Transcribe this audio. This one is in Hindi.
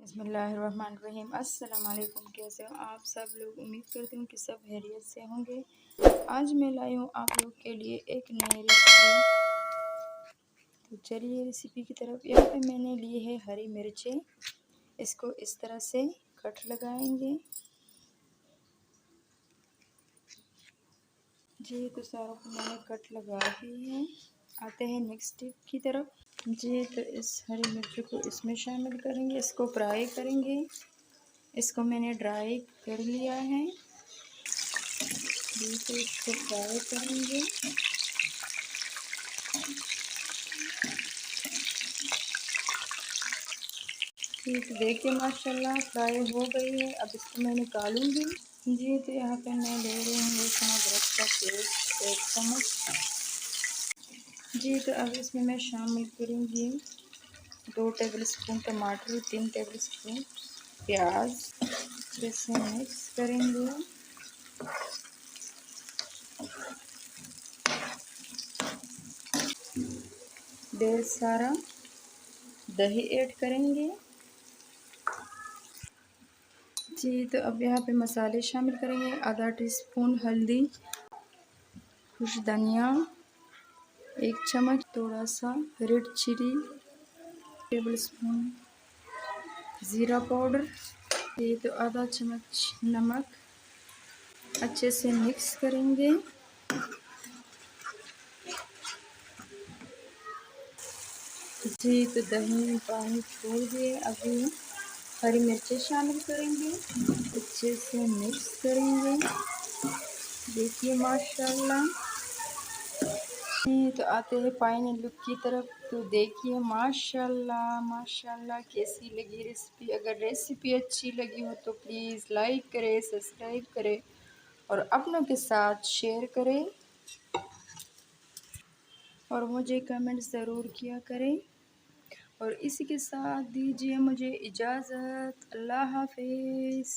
बिस्मिल्लाहिर्रहमानिर्रहीम। अस्सलाम वालेकुम। कैसे हो आप सब लोग? उम्मीद करती हूँ कि सब खैरियत से होंगे। आज मैं लाई हूँ आप लोग के लिए एक नई रेसिपी। तो चलिए रेसिपी की तरफ। यहाँ पे मैंने लिए है हरी मिर्चें। इसको इस तरह से कट लगाएंगे जी। तो सारों को मैंने कट लगा दी है। आते हैं नेक्स्ट स्टेप की तरफ जी। तो इस हरी मिर्च को इसमें शामिल करेंगे, इसको फ्राई करेंगे। इसको मैंने ड्राई कर लिया है जी। तो इसको फ्राई करेंगे जी। तो देखिए माशाल्लाह फ्राई हो गई है। अब इसको मैं निकालूंगी जी। तो यहाँ पे मैं ले रही हूँ लहसुन अदरक का पेस्ट 1 चम्मच जी। तो अब इसमें मैं शामिल करूँगी 2 टेबलस्पून टमाटर, 3 टेबलस्पून प्याज। इसे मिक्स करेंगे ढेर सारा दही ऐड करेंगे जी। तो अब यहाँ पे मसाले शामिल करेंगे। आधा टीस्पून हल्दी, कुछ धनिया 1 चम्मच, थोड़ा सा रेड चिली टेबलस्पून, ज़ीरा पाउडर ये। तो आधा चम्मच नमक। अच्छे से मिक्स करेंगे जी। तो दही पानी छोड़ दिए। अभी हरी मिर्चें शामिल करेंगे, अच्छे से मिक्स करेंगे। देखिए माशाल्लाह। तो आते हैं फाइनल लुक की तरफ। तो देखिए माशाल्लाह माशाल्लाह कैसी लगी रेसिपी। अगर रेसिपी अच्छी लगी हो तो प्लीज़ लाइक करें, सब्सक्राइब करें और अपनों के साथ शेयर करें और मुझे कमेंट ज़रूर किया करें। और इसी के साथ दीजिए मुझे इजाज़त। अल्लाह हाफ़िज़।